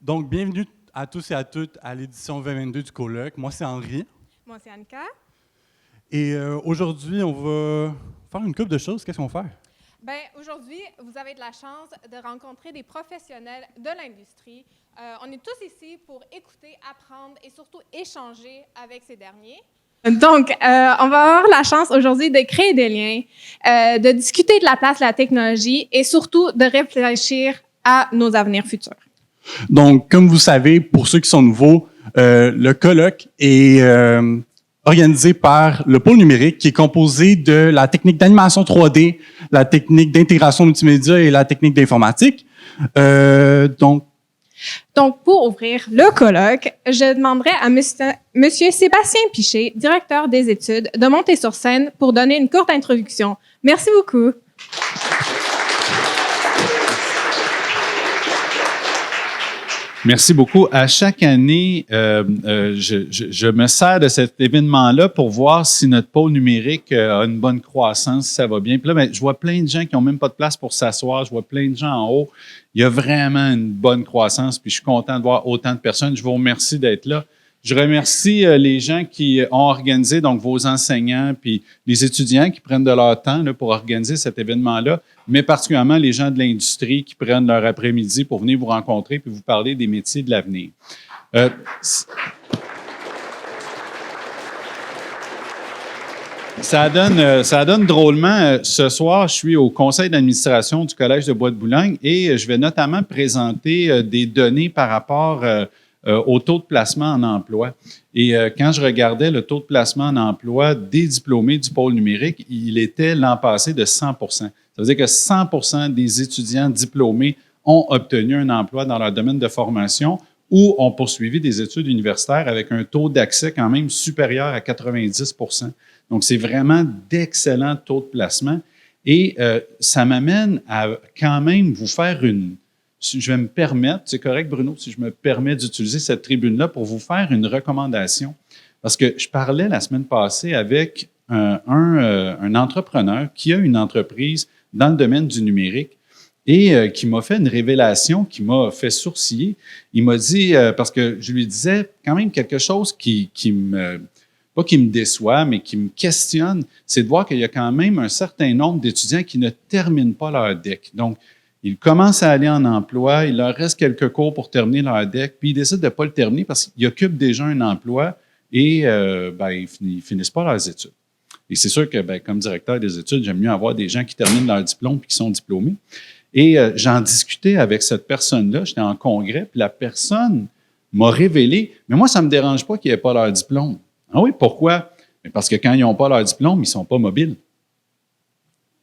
Donc, bienvenue à tous et à toutes à l'édition 2022 du Colloque. Moi, c'est Henri. Moi, c'est Annika. Et aujourd'hui, on va faire une couple de choses. Qu'est-ce qu'on va faire? Bien, aujourd'hui, vous avez de la chance de rencontrer des professionnels de l'industrie. On est tous ici pour écouter, apprendre et surtout échanger avec ces derniers. Donc, on va avoir la chance aujourd'hui de créer des liens, de discuter de la place de la technologie et surtout de réfléchir à nos avenirs futurs. Donc, comme vous savez, pour ceux qui sont nouveaux, le colloque est organisé par le pôle numérique qui est composé de la technique d'animation 3D, la technique d'intégration multimédia et la technique d'informatique. Donc, pour ouvrir le colloque, je demanderai à Monsieur Sébastien Piché, directeur des études, de monter sur scène pour donner une courte introduction. Merci beaucoup. Merci beaucoup. À chaque année, je me sers de cet événement-là pour voir si notre pôle numérique a une bonne croissance, si ça va bien. Puis là, je vois plein de gens qui n'ont même pas de place pour s'asseoir. Je vois plein de gens en haut. Il y a vraiment une bonne croissance, puis je suis content de voir autant de personnes. Je vous remercie d'être là. Je remercie les gens qui ont organisé, donc vos enseignants, puis les étudiants qui prennent de leur temps là, pour organiser cet événement-là, mais particulièrement les gens de l'industrie qui prennent leur après-midi pour venir vous rencontrer puis vous parler des métiers de l'avenir. Ça donne drôlement. Ce soir, je suis au conseil d'administration du Collège de Bois-de-Boulogne et je vais notamment présenter des données par rapport au taux de placement en emploi. Et quand je regardais le taux de placement en emploi des diplômés du pôle numérique, il était l'an passé de 100 %. Ça veut dire que 100 % des étudiants diplômés ont obtenu un emploi dans leur domaine de formation ou ont poursuivi des études universitaires avec un taux d'accès quand même supérieur à 90 %. Donc, c'est vraiment d'excellents taux de placement. Et ça m'amène à quand même vous faire je vais me permettre, c'est correct Bruno, si je me permets d'utiliser cette tribune-là pour vous faire une recommandation. Parce que je parlais la semaine passée avec un entrepreneur qui a une entreprise dans le domaine du numérique et qui m'a fait une révélation qui m'a fait sourciller. Il m'a dit, parce que je lui disais quand même quelque chose pas qui me déçoit, mais qui me questionne, c'est de voir qu'il y a quand même un certain nombre d'étudiants qui ne terminent pas leur DEC. Donc, ils commencent à aller en emploi, il leur reste quelques cours pour terminer leur DEC, puis ils décident de ne pas le terminer parce qu'ils occupent déjà un emploi et ils finissent pas leurs études. Et c'est sûr que, comme directeur des études, j'aime mieux avoir des gens qui terminent leur diplôme et qui sont diplômés. Et j'en discutais avec cette personne-là, j'étais en congrès, puis la personne m'a révélé, mais moi, ça ne me dérange pas qu'ils n'aient pas leur diplôme. Ah oui, pourquoi? Parce que quand ils n'ont pas leur diplôme, ils ne sont pas mobiles.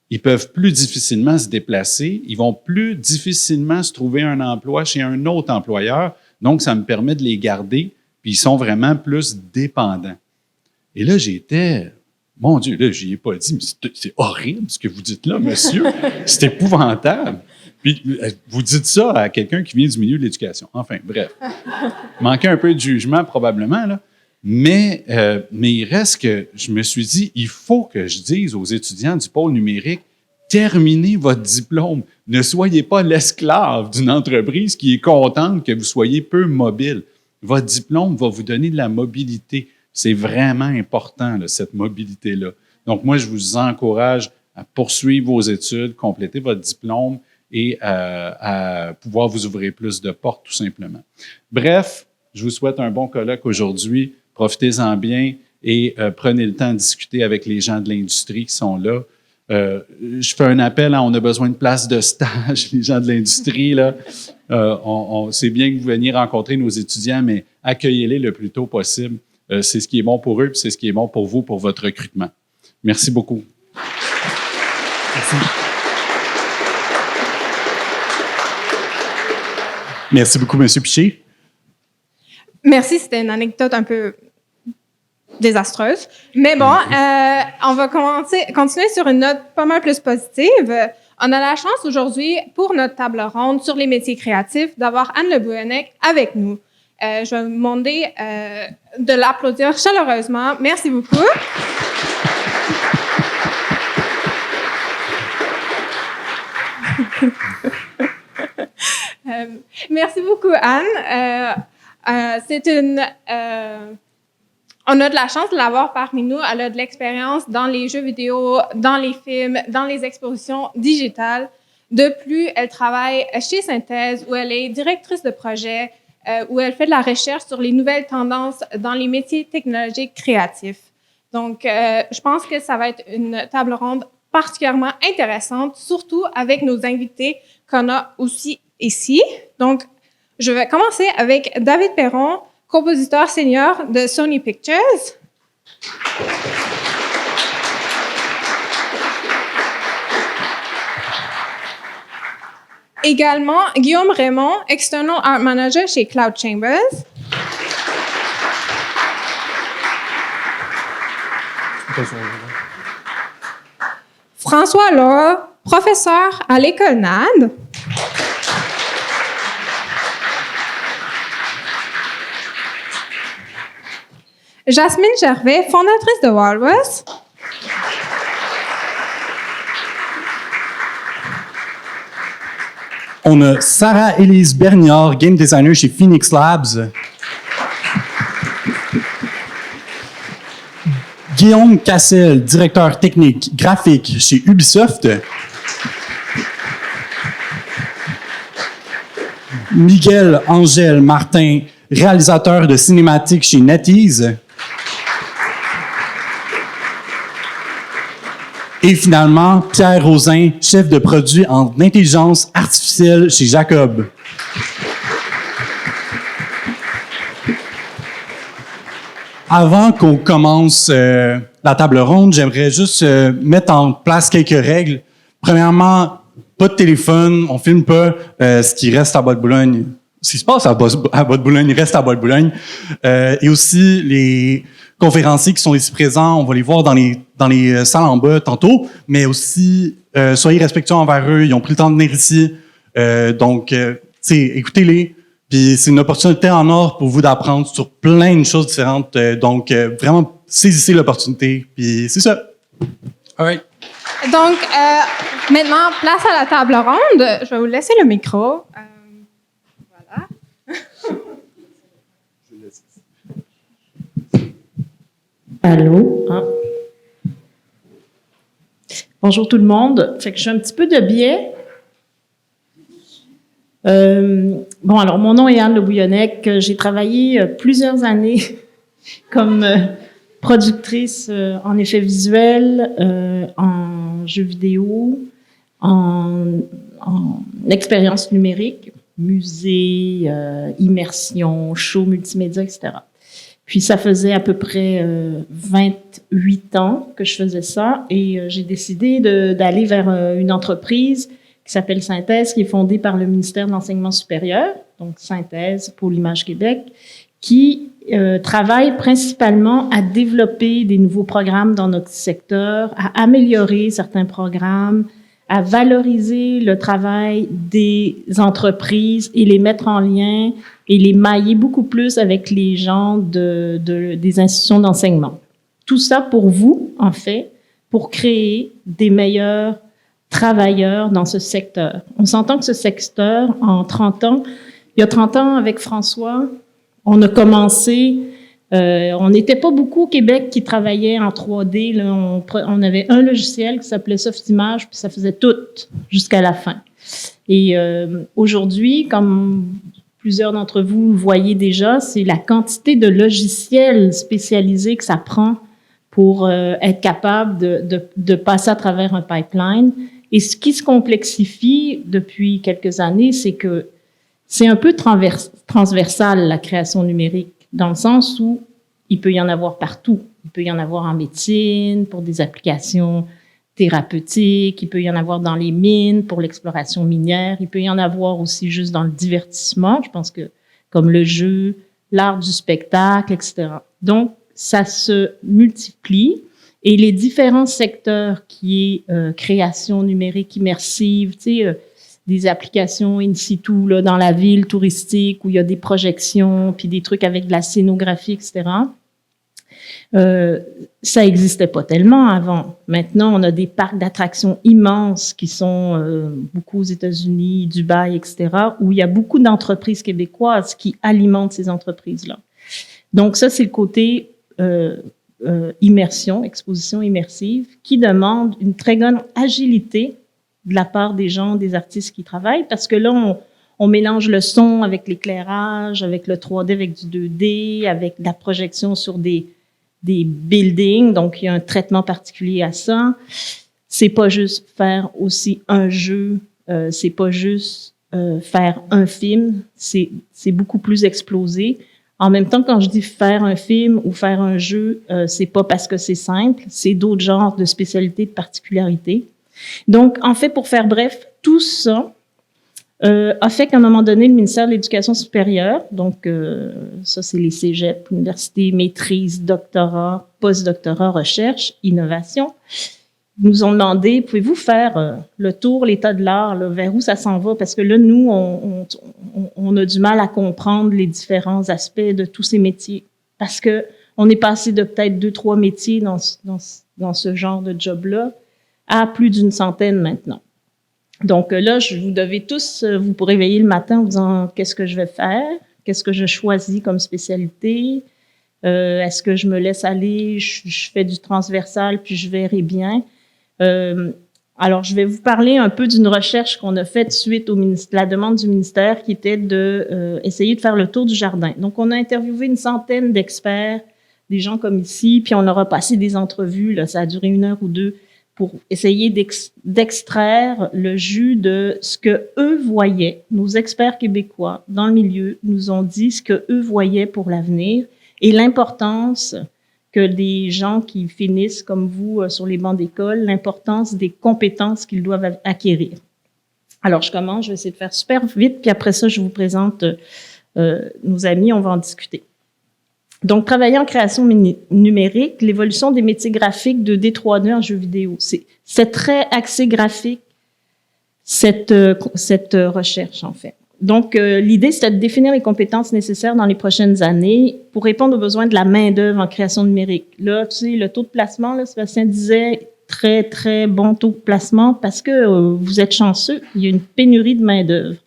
Ils peuvent plus difficilement se déplacer, ils vont plus difficilement se trouver un emploi chez un autre employeur, donc ça me permet de les garder, puis ils sont vraiment plus dépendants. Et là, mon Dieu, là, j'y ai pas dit, mais c'est horrible ce que vous dites là, monsieur, c'est épouvantable. Puis vous dites ça à quelqu'un qui vient du milieu de l'éducation. Enfin, bref. Manquait un peu de jugement probablement, là. Mais il reste que je me suis dit, il faut que je dise aux étudiants du pôle numérique, terminez votre diplôme. Ne soyez pas l'esclave d'une entreprise qui est contente que vous soyez peu mobile. Votre diplôme va vous donner de la mobilité. C'est vraiment important, là, cette mobilité-là. Donc, moi, je vous encourage à poursuivre vos études, compléter votre diplôme et à pouvoir vous ouvrir plus de portes, tout simplement. Bref, je vous souhaite un bon colloque aujourd'hui. Profitez-en bien et prenez le temps de discuter avec les gens de l'industrie qui sont là. Je fais un appel, on a besoin de places de stage, les gens de l'industrie. Là, c'est bien que vous veniez rencontrer nos étudiants, mais accueillez-les le plus tôt possible. C'est ce qui est bon pour eux, puis c'est ce qui est bon pour vous, pour votre recrutement. Merci beaucoup. Merci. Merci beaucoup, M. Piché. Merci, c'était une anecdote un peu désastreuse. Mais bon, on va continuer sur une note pas mal plus positive. On a la chance aujourd'hui, pour notre table ronde sur les métiers créatifs, d'avoir Anne Le Bouillonnec avec nous. Je vais vous demander de l'applaudir chaleureusement. Merci beaucoup. Merci beaucoup, Anne. On a de la chance de l'avoir parmi nous. Elle a de l'expérience dans les jeux vidéo, dans les films, dans les expositions digitales. De plus, elle travaille chez Synthèse, où elle est directrice de projet, où elle fait de la recherche sur les nouvelles tendances dans les métiers technologiques créatifs. Donc, je pense que ça va être une table ronde particulièrement intéressante, surtout avec nos invités qu'on a aussi ici. Donc, je vais commencer avec David Perron, compositeur senior de Sony Pictures. Également, Guillaume Raymond, External Art Manager chez Cloud Chambers. François Laure, professeur à l'École NAD. Jasmine Gervais, fondatrice de Walrus. On a Sarah-Élise Berniard, game designer chez Phoenix Labs. Guillaume Cassel, directeur technique graphique chez Ubisoft. Miguel Angèle Martin, réalisateur de cinématiques chez NetEase. Et finalement, Pierre Rosin, chef de produit en intelligence artificielle chez Jacob. Avant qu'on commence la table ronde, j'aimerais juste mettre en place quelques règles. Premièrement, pas de téléphone, on filme pas ce qui reste à Bois-de-Boulogne. Ce qui se passe à Bois-de-Boulogne, il reste à Bois-de-Boulogne. Et aussi, les conférenciers qui sont ici présents, on va les voir dans les salles en bas tantôt, mais aussi, soyez respectueux envers eux, ils ont pris le temps de venir ici. Donc, écoutez-les. Puis c'est une opportunité en or pour vous d'apprendre sur plein de choses différentes. Donc, vraiment, saisissez l'opportunité. Puis c'est ça. All right. Donc, maintenant, place à la table ronde. Je vais vous laisser le micro. Voilà. Allô? Ah. Bonjour tout le monde. Fait que je suis un petit peu de biais. Bon, alors, mon nom est Anne Le Bouillonnec. J'ai travaillé plusieurs années comme productrice en effets visuels, en jeux vidéo, en expérience numérique, musée, immersion, show multimédia, etc. Puis, ça faisait à peu près 28 ans que je faisais ça et j'ai décidé d'aller vers une entreprise qui s'appelle Synthèse, qui est fondée par le ministère de l'Enseignement supérieur, donc Synthèse pour l'Image Québec, qui travaille principalement à développer des nouveaux programmes dans notre secteur, à améliorer certains des à valoriser le travail des entreprises et les mettre en lien et les mailler beaucoup plus avec les gens des institutions d'enseignement. Tout ça pour vous, en fait, pour créer des meilleurs travailleurs dans ce secteur. On s'entend que ce secteur, il y a 30 ans, avec François, on a commencé, on n'était pas beaucoup au Québec qui travaillaient en 3D. Là, on avait un logiciel qui s'appelait Softimage, puis ça faisait tout jusqu'à la fin. Et aujourd'hui, comme plusieurs d'entre vous voyez déjà, c'est la quantité de logiciels spécialisés que ça prend pour être capable de passer à travers un pipeline. Et ce qui se complexifie depuis quelques années, c'est que c'est un peu transversal, la création numérique, dans le sens où il peut y en avoir partout. Il peut y en avoir en médecine, pour des applications thérapeutiques, il peut y en avoir dans les mines, pour l'exploration minière, il peut y en avoir aussi juste dans le divertissement, je pense que comme le jeu, l'art du spectacle, etc. Donc, ça se multiplie. Et les différents secteurs qui est création numérique immersive, tu sais, des applications in situ là, dans la ville touristique où il y a des projections puis des trucs avec de la scénographie, etc. Ça existait pas tellement avant. Maintenant, on a des parcs d'attractions immenses qui sont beaucoup aux États-Unis, Dubaï, etc., où il y a beaucoup d'entreprises québécoises qui alimentent ces entreprises-là. Donc ça, c'est le côté immersion, exposition immersive, qui demande une très grande agilité de la part des gens, des artistes qui travaillent, parce que là, on mélange le son avec l'éclairage, avec le 3D, avec du 2D, avec la projection sur des buildings, donc il y a un traitement particulier à ça. C'est pas juste faire aussi un jeu, c'est pas juste faire un film, c'est beaucoup plus explosé. En même temps, quand je dis faire un film ou faire un jeu, c'est pas parce que c'est simple, c'est d'autres genres de spécialités, de particularités. Donc, en fait, pour faire bref, tout ça a fait qu'à un moment donné, le ministère de l'Éducation supérieure, donc ça, c'est les cégeps, université, maîtrise, doctorat, postdoctorat, recherche, innovation, nous ont demandé, pouvez-vous faire le tour, l'état de l'art, là, vers où ça s'en va? Parce que là, nous, on a du mal à comprendre les différents aspects de tous ces métiers. Parce que on est passé de peut-être 2-3 métiers dans ce genre de job-là à plus d'une centaine maintenant. Donc là, vous devez tous vous réveiller le matin en vous disant qu'est-ce que je vais faire, qu'est-ce que je choisis comme spécialité, est-ce que je me laisse aller, je fais du transversal puis je verrai bien. Alors, je vais vous parler un peu d'une recherche qu'on a faite suite la demande du ministère qui était de essayer de faire le tour du jardin. Donc, on a interviewé une centaine d'experts, des gens comme ici, puis on aura passé des entrevues, là, ça a duré 1 heure ou 2, pour essayer d'extraire le jus de ce que eux voyaient. Nos experts québécois dans le milieu nous ont dit ce que eux voyaient pour l'avenir et l'importance que des gens qui finissent comme vous sur les bancs d'école, l'importance des compétences qu'ils doivent acquérir. Alors, je commence, je vais essayer de faire super vite, puis après ça, je vous présente nos amis, on va en discuter. Donc, travailler en création numérique, l'évolution des métiers graphiques 2D, 3D en jeux vidéo. C'est très axé graphique, cette recherche, en fait. Donc, l'idée, c'était de définir les compétences nécessaires dans les prochaines années pour répondre aux besoins de la main-d'œuvre en création numérique. Là, tu sais, le taux de placement, là, Sébastien disait, très, très bon taux de placement parce que vous êtes chanceux. Il y a une pénurie de main-d'œuvre.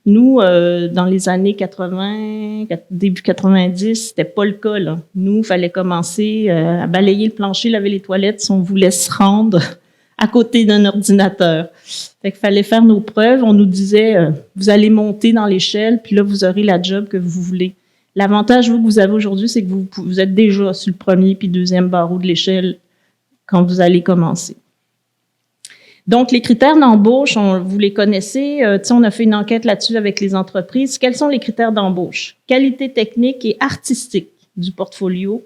Nous, dans les années 80, début 90, c'était pas le cas, là. Nous, il fallait commencer à balayer le plancher, laver les toilettes si on voulait se rendre à côté d'un ordinateur. Fait qu'il fallait faire nos preuves. On nous disait, vous allez monter dans l'échelle, puis là, vous aurez la job que vous voulez. L'avantage, que vous avez aujourd'hui, c'est que vous êtes déjà sur le premier puis deuxième barreau de l'échelle quand vous allez commencer. Donc, les critères d'embauche, vous les connaissez. On a fait une enquête là-dessus avec les entreprises. Quels sont les critères d'embauche? Qualité technique et artistique du portfolio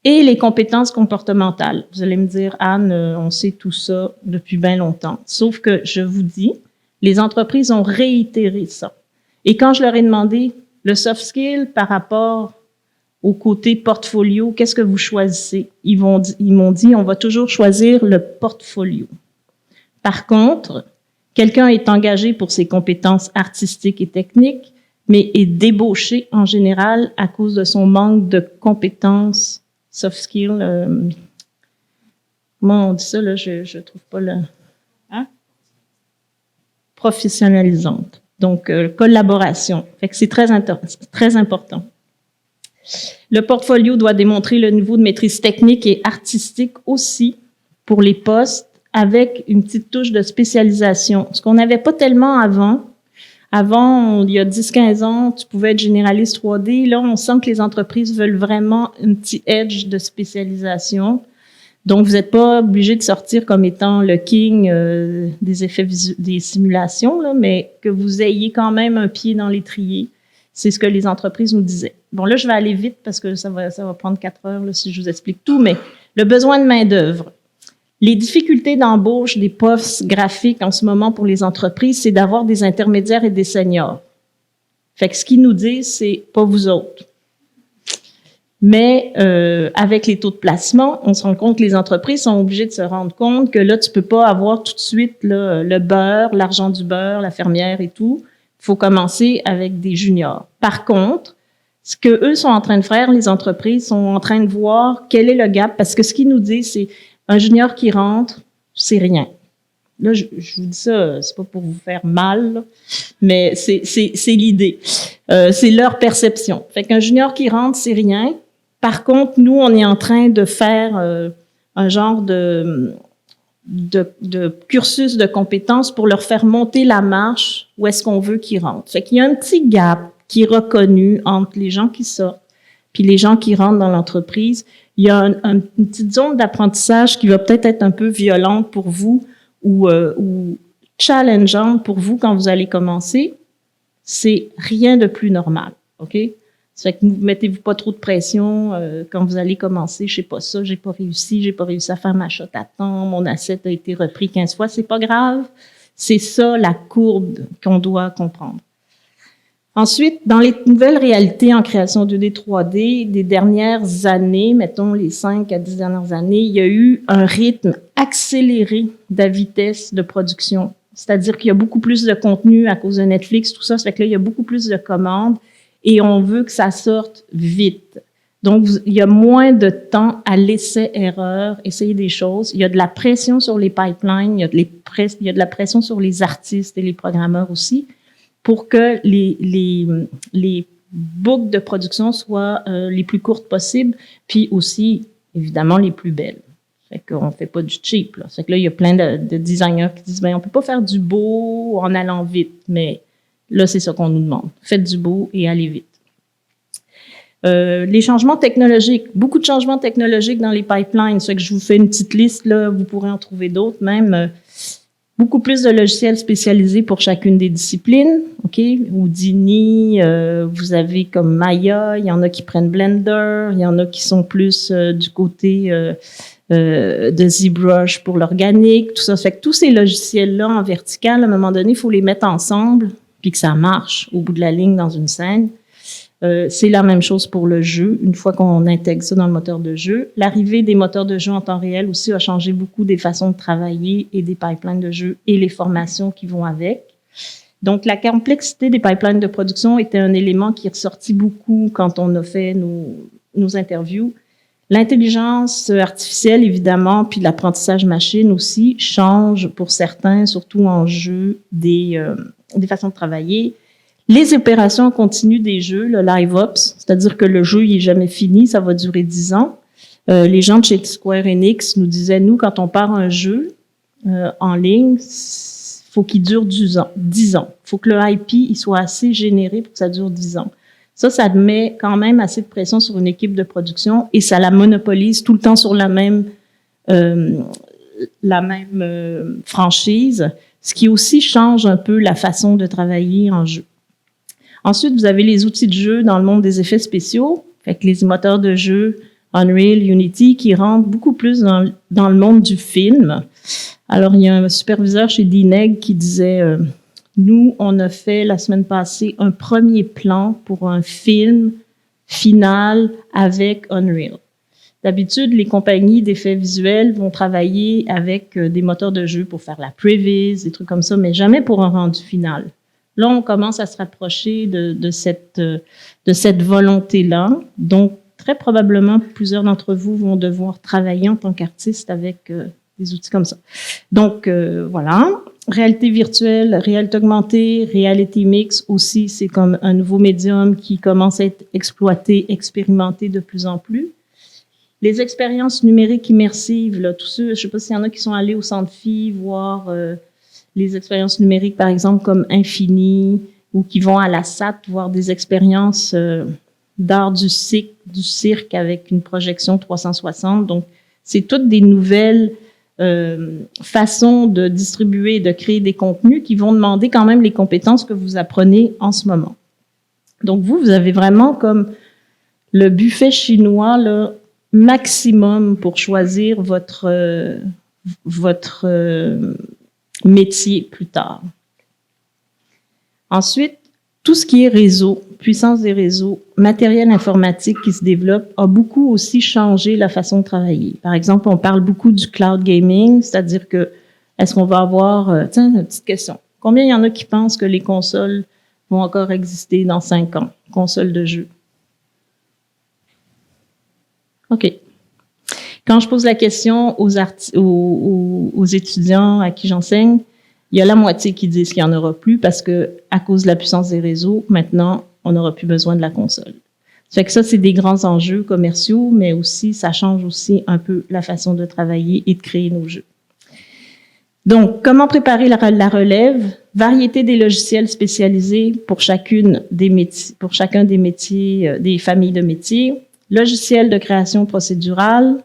et les compétences comportementales. Vous allez me dire, Anne, on sait tout ça depuis bien longtemps. Sauf que je vous dis, les entreprises ont réitéré ça. Et quand je leur ai demandé le soft skill par rapport au côté portfolio, qu'est-ce que vous choisissez? Ils m'ont dit, on va toujours choisir le portfolio. Par contre, quelqu'un est engagé pour ses compétences artistiques et techniques, mais est débauché en général à cause de son manque de compétences soft skills. Comment on dit ça, là? Je trouve pas le... Hein? Professionnalisante. Donc, collaboration. Fait que c'est très important. Le portfolio doit démontrer le niveau de maîtrise technique et artistique aussi pour les postes avec une petite touche de spécialisation. Ce qu'on n'avait pas tellement avant. Avant, il y a 10-15 ans, tu pouvais être généraliste 3D. Là, on sent que les entreprises veulent vraiment un petit edge de spécialisation. Donc, vous n'êtes pas obligé de sortir comme étant le king des effets des simulations, là, mais que vous ayez quand même un pied dans l'étrier. C'est ce que les entreprises nous disaient. Bon, là, je vais aller vite parce que ça va prendre 4 heures là, si je vous explique tout, mais le besoin de main-d'œuvre. Les difficultés d'embauche des postes graphiques en ce moment pour les entreprises, c'est d'avoir des intermédiaires et des seniors. Fait que ce qu'ils nous disent, c'est pas vous autres. Mais avec les taux de placement, on se rend compte que les entreprises sont obligées de se rendre compte que là, tu peux pas avoir tout de suite là, le beurre, l'argent du beurre, la fermière et tout. Il faut commencer avec des juniors. Par contre, Ce que eux sont en train de faire, les entreprises sont en train de voir quel est le gap, parce que ce qu'ils nous disent, c'est un junior qui rentre, c'est rien. Là, je vous dis ça, c'est pas pour vous faire mal, là, mais c'est l'idée. C'est leur perception. Fait qu'un junior qui rentre, c'est rien. Par contre, nous, on est en train de faire un genre de cursus de compétences pour leur faire monter la marche où est-ce qu'on veut qu'ils rentrent. Fait qu'il y a un petit gap qui est reconnu entre les gens qui sortent puis les gens qui rentrent dans l'entreprise. Il y a une petite zone d'apprentissage qui va peut-être être un peu violente pour vous ou challengeante pour vous quand vous allez commencer. C'est rien de plus normal, OK? Ça fait que mettez-vous pas trop de pression quand vous allez commencer. Je sais pas ça, j'ai pas réussi à faire ma shot à temps, mon asset a été repris 15 fois, c'est pas grave. C'est ça la courbe qu'on doit comprendre. Ensuite, dans les nouvelles réalités en création 2D, 3D des dernières années, mettons les 5 à 10 dernières années, il y a eu un rythme accéléré de la vitesse de production. C'est-à-dire qu'il y a beaucoup plus de contenu à cause de Netflix, tout ça. Ça fait que là, il y a beaucoup plus de commandes et on veut que ça sorte vite. Donc, il y a moins de temps à l'essai-erreur, essayer des choses. Il y a de la pression sur les pipelines, il y a de la pression sur les artistes et les programmeurs aussi pour que les boucles de production soient les plus courtes possibles, puis aussi, évidemment, les plus belles. Fait qu'on fait pas du cheap, là. Fait que là, il y a plein de designers qui disent, ben, on peut pas faire du beau en allant vite, mais là, c'est ça qu'on nous demande. Faites du beau et allez vite. Les changements technologiques, beaucoup de changements technologiques dans les pipelines. C'est que je vous fais une petite liste, là, vous pourrez en trouver d'autres même. Beaucoup plus de logiciels spécialisés pour chacune des disciplines, OK? Houdini, vous avez comme Maya, il y en a qui prennent Blender, il y en a qui sont plus du côté de ZBrush pour l'organique, tout ça. Ça fait que tous ces logiciels-là en vertical, à un moment donné, il faut les mettre ensemble puis que ça marche au bout de la ligne dans une scène. C'est la même chose pour le jeu, une fois qu'on intègre ça dans le moteur de jeu. L'arrivée des moteurs de jeu en temps réel aussi a changé beaucoup des façons de travailler et des pipelines de jeu et les formations qui vont avec. Donc, la complexité des pipelines de production était un élément qui est ressorti beaucoup quand on a fait nos interviews. L'intelligence artificielle, évidemment, puis l'apprentissage machine aussi change pour certains, surtout en jeu, des façons de travailler. Les opérations continues des jeux, le live ops, c'est-à-dire que le jeu il est jamais fini, ça va durer 10 ans. Les gens de chez Square Enix nous disaient, nous, quand on part un jeu en ligne, faut qu'il dure 10 ans. Faut que le IP il soit assez généré pour que ça dure 10 ans. Ça met quand même assez de pression sur une équipe de production et ça la monopolise tout le temps sur la même franchise, ce qui aussi change un peu la façon de travailler en jeu. Ensuite, vous avez les outils de jeu dans le monde des effets spéciaux, fait que les moteurs de jeu Unreal, Unity, qui rentrent beaucoup plus dans le monde du film. Alors, il y a un superviseur chez DNEG qui disait nous, on a fait la semaine passée un premier plan pour un film final avec Unreal. D'habitude, les compagnies d'effets visuels vont travailler avec des moteurs de jeu pour faire la previs, des trucs comme ça, mais jamais pour un rendu final. Là, on commence à se rapprocher de cette volonté-là. Donc, très probablement, plusieurs d'entre vous vont devoir travailler en tant qu'artiste avec des outils comme ça. Donc, voilà. Réalité virtuelle, réalité augmentée, reality mix aussi, c'est comme un nouveau médium qui commence à être exploité, expérimenté de plus en plus. Les expériences numériques immersives, là, tous ceux, je ne sais pas s'il y en a qui sont allés au Centre Phi voir les expériences numériques, par exemple, comme Infini, ou qui vont à la SAT voir des expériences d'art du cirque avec une projection 360. Donc, c'est toutes des nouvelles façons de distribuer et de créer des contenus qui vont demander quand même les compétences que vous apprenez en ce moment. Donc, vous avez vraiment comme le buffet chinois, là, maximum pour choisir votre métier plus tard. Ensuite, tout ce qui est réseau, puissance des réseaux, matériel informatique qui se développe, a beaucoup aussi changé la façon de travailler. Par exemple, on parle beaucoup du cloud gaming, c'est-à-dire que est-ce qu'on va avoir, tiens, une petite question. Combien il y en a qui pensent que les consoles vont encore exister dans 5 ans, consoles de jeux? OK. Quand je pose la question aux étudiants à qui j'enseigne, il y a la moitié qui disent qu'il n'y en aura plus parce que, à cause de la puissance des réseaux, maintenant, on n'aura plus besoin de la console. Ça fait que ça, c'est des grands enjeux commerciaux, mais aussi, ça change aussi un peu la façon de travailler et de créer nos jeux. Donc, comment préparer la relève? Variété des logiciels spécialisés pour chacun des métiers, des familles de métiers. Logiciel de création procédurale.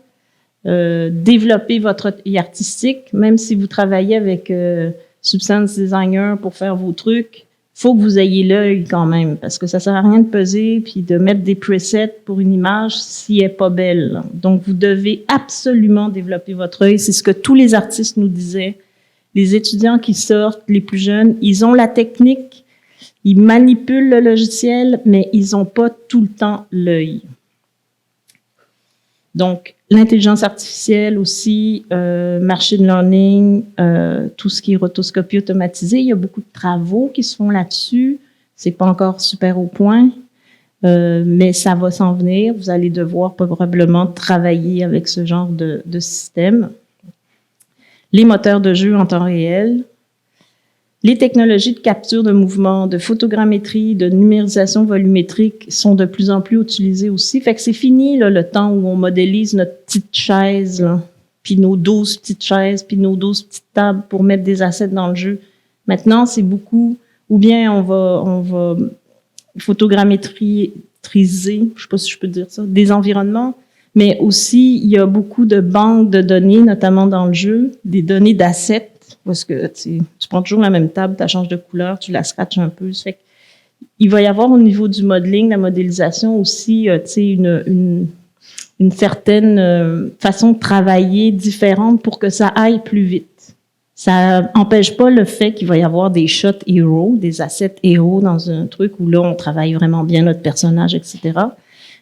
Développer votre œil artistique, même si vous travaillez avec Substance Designer pour faire vos trucs, faut que vous ayez l'œil quand même, parce que ça sert à rien de peser puis de mettre des presets pour une image si elle est pas belle. Donc, vous devez absolument développer votre œil. C'est ce que tous les artistes nous disaient. Les étudiants qui sortent, les plus jeunes, ils ont la technique, ils manipulent le logiciel, mais ils n'ont pas tout le temps l'œil. Donc, l'intelligence artificielle aussi, machine learning, tout ce qui est rotoscopie automatisée, il y a beaucoup de travaux qui se font là-dessus. C'est pas encore super au point, mais ça va s'en venir. Vous allez devoir probablement travailler avec ce genre de système. Les moteurs de jeu en temps réel, les technologies de capture de mouvement, de photogrammétrie, de numérisation volumétrique sont de plus en plus utilisées aussi. Fait que c'est fini là, le temps où on modélise notre petite chaise, là, puis nos 12 petites chaises, puis nos 12 petites tables pour mettre des assets dans le jeu. Maintenant, c'est beaucoup, ou bien on va photogrammétriser, je sais pas si je peux dire ça, des environnements, mais aussi il y a beaucoup de banques de données, notamment dans le jeu, des données d'assets. Parce que tu prends toujours la même table, tu changes de couleur, tu la scratches un peu. Ça fait il va y avoir au niveau du modeling, la modélisation aussi, une certaine façon de travailler différente pour que ça aille plus vite. Ça empêche pas le fait qu'il va y avoir des shots héros, des assets héros dans un truc où là, on travaille vraiment bien notre personnage, etc.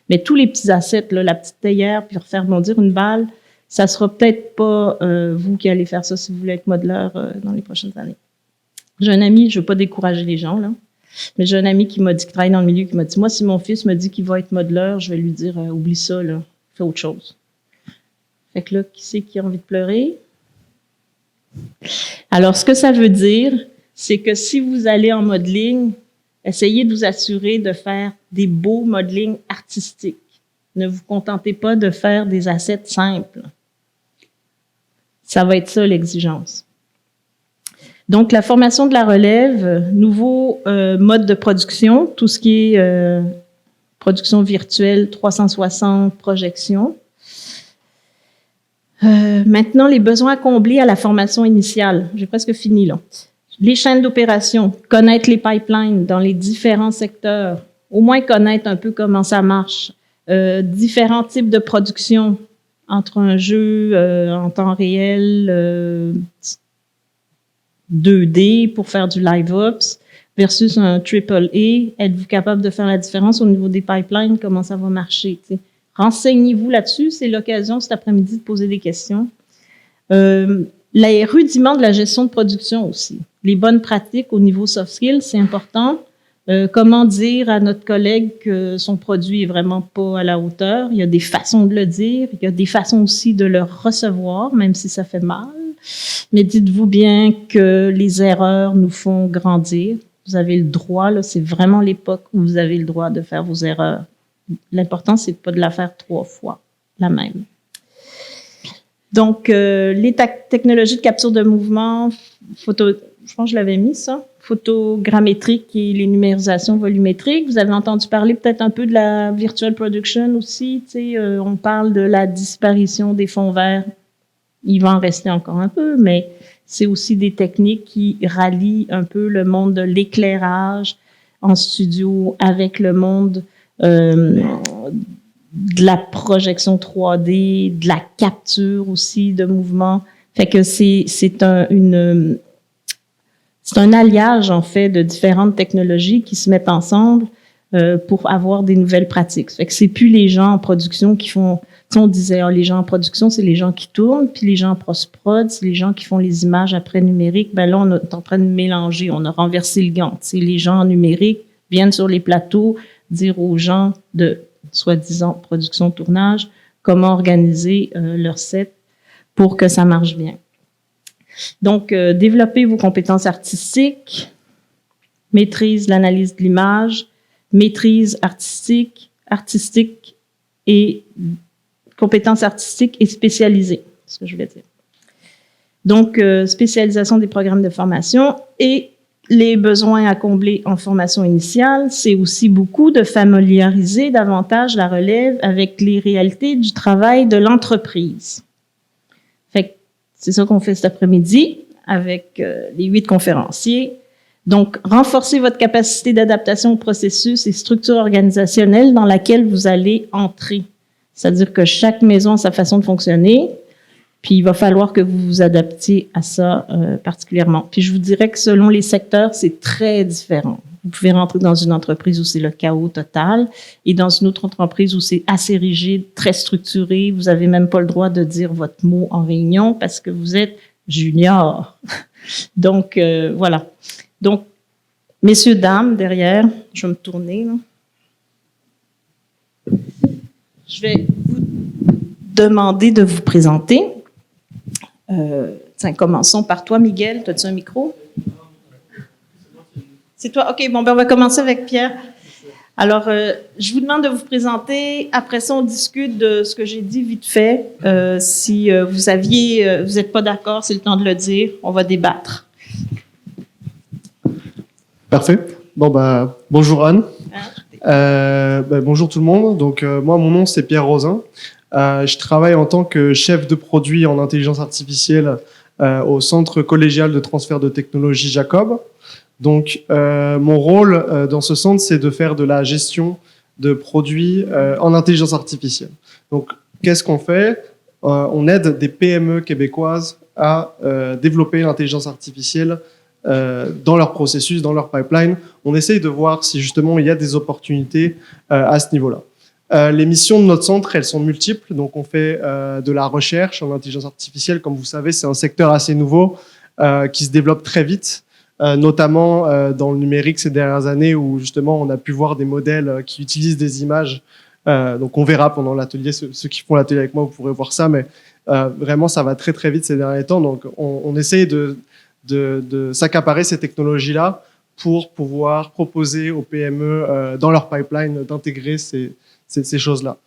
Mais tous les petits assets, là, la petite théière, puis refaire bondir une balle, ça sera peut-être pas vous qui allez faire ça si vous voulez être modeleur dans les prochaines années. J'ai un ami, je veux pas décourager les gens, là, mais j'ai un ami qui m'a dit, qui travaille dans le milieu, qui m'a dit, moi, si mon fils me dit qu'il va être modeleur, je vais lui dire, oublie ça, là, fais autre chose. Fait que là, qui c'est qui a envie de pleurer? Alors, ce que ça veut dire, c'est que si vous allez en modeling, essayez de vous assurer de faire des beaux modelings artistiques. Ne vous contentez pas de faire des assets simples. Ça va être ça, l'exigence. Donc, la formation de la relève, nouveau mode de production, tout ce qui est production virtuelle, 360, projection. Maintenant, les besoins à combler à la formation initiale. J'ai presque fini, là. Les chaînes d'opération, connaître les pipelines dans les différents secteurs, au moins connaître un peu comment ça marche. Différents types de production entre un jeu en temps réel 2D pour faire du live ops versus un AAA. Êtes-vous capable de faire la différence au niveau des pipelines? Comment ça va marcher? T'sais? Renseignez-vous là-dessus. C'est l'occasion cet après-midi de poser des questions. Les rudiments de la gestion de production aussi. Les bonnes pratiques au niveau soft skills, c'est important. Comment dire à notre collègue que son produit est vraiment pas à la hauteur. Il y a des façons de le dire. Il y a des façons aussi de le recevoir, même si ça fait mal. Mais dites-vous bien que les erreurs nous font grandir. Vous avez le droit, là, c'est vraiment l'époque où vous avez le droit de faire vos erreurs. L'important, c'est pas de la faire 3 fois, la même. Donc, les technologies de capture de mouvement, je pense que je l'avais mis, ça. Photogrammétrique et les numérisations volumétriques. Vous avez entendu parler peut-être un peu de la virtual production aussi. On parle de la disparition des fonds verts. Il va en rester encore un peu, mais c'est aussi des techniques qui rallient un peu le monde de l'éclairage en studio avec le monde de la projection 3D, de la capture aussi de mouvements. Fait que c'est un alliage, en fait, de différentes technologies qui se mettent ensemble pour avoir des nouvelles pratiques. Fait que c'est plus les gens en production qui font... On disait, les gens en production, c'est les gens qui tournent, puis les gens en post-prod, c'est les gens qui font les images après numérique. Ben là, on est en train de mélanger, on a renversé le gant. T'sais, les gens en numérique viennent sur les plateaux dire aux gens de, soi-disant, production, tournage, comment organiser leur set pour que ça marche bien. Donc, développer vos compétences artistiques, maîtrise l'analyse de l'image, maîtrise artistique et compétences artistiques et spécialisées, c'est ce que je voulais dire. Donc, spécialisation des programmes de formation et les besoins à combler en formation initiale, c'est aussi beaucoup de familiariser davantage la relève avec les réalités du travail de l'entreprise. Fait que c'est ça qu'on fait cet après-midi avec les 8 conférenciers. Donc, renforcez votre capacité d'adaptation au processus et structure organisationnelle dans laquelle vous allez entrer. C'est-à-dire que chaque maison a sa façon de fonctionner, puis il va falloir que vous vous adaptiez à ça particulièrement. Puis je vous dirais que selon les secteurs, c'est très différent. Vous pouvez rentrer dans une entreprise où c'est le chaos total et dans une autre entreprise où c'est assez rigide, très structuré. Vous avez même pas le droit de dire votre mot en réunion parce que vous êtes junior. Donc, voilà. Donc, messieurs, dames, derrière, je vais me tourner. Là. Je vais vous demander de vous présenter. Tiens, commençons par toi, Miguel. As-tu un micro? C'est toi? OK, bon, ben on va commencer avec Pierre. Alors, je vous demande de vous présenter. Après ça, on discute de ce que j'ai dit vite fait. Si vous n'êtes pas d'accord, c'est le temps de le dire. On va débattre. Parfait. Bon, bah, bonjour Anne. Bonjour tout le monde. Donc, moi, mon nom, c'est Pierre Rosin. Je travaille en tant que chef de produit en intelligence artificielle au Centre collégial de transfert de technologie Jacob. Donc, mon rôle dans ce centre, c'est de faire de la gestion de produits en intelligence artificielle. Donc, qu'est-ce qu'on fait? On aide des PME québécoises à développer l'intelligence artificielle dans leur processus, dans leur pipeline. On essaye de voir si justement il y a des opportunités à ce niveau-là. Les missions de notre centre, elles sont multiples. Donc, on fait de la recherche en intelligence artificielle. Comme vous savez, c'est un secteur assez nouveau qui se développe très vite, notamment dans le numérique ces dernières années où justement on a pu voir des modèles qui utilisent des images. Donc, on verra pendant l'atelier, ceux qui font l'atelier avec moi, vous pourrez voir ça. Mais vraiment, ça va très, très vite ces derniers temps. Donc, on essaye de s'accaparer ces technologies-là pour pouvoir proposer aux PME dans leur pipeline d'intégrer ces choses-là.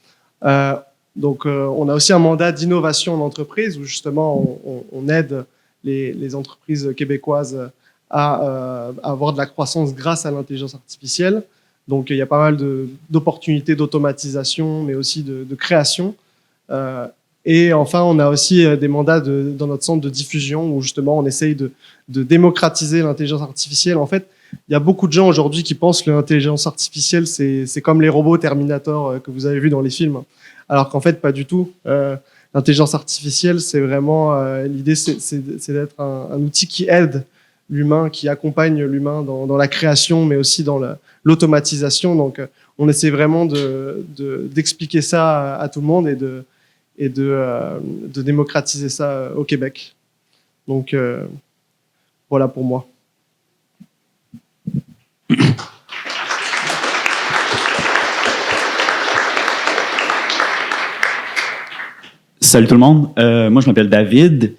Donc, on a aussi un mandat d'innovation en entreprise où justement on aide les entreprises québécoises à avoir de la croissance grâce à l'intelligence artificielle. Donc, il y a pas mal d'opportunités d'automatisation, mais aussi de création. Et enfin, on a aussi des mandats dans notre centre de diffusion où justement on essaye de démocratiser l'intelligence artificielle. En fait, il y a beaucoup de gens aujourd'hui qui pensent que l'intelligence artificielle, c'est comme les robots Terminator que vous avez vus dans les films. Alors qu'en fait, pas du tout. L'intelligence artificielle, c'est vraiment... l'idée, c'est d'être un outil qui aide l'humain, qui accompagne l'humain dans la création, mais aussi dans l'automatisation. Donc, on essaie vraiment d'expliquer ça à tout le monde et de démocratiser ça au Québec. Donc, voilà pour moi. Salut tout le monde. Moi, je m'appelle David.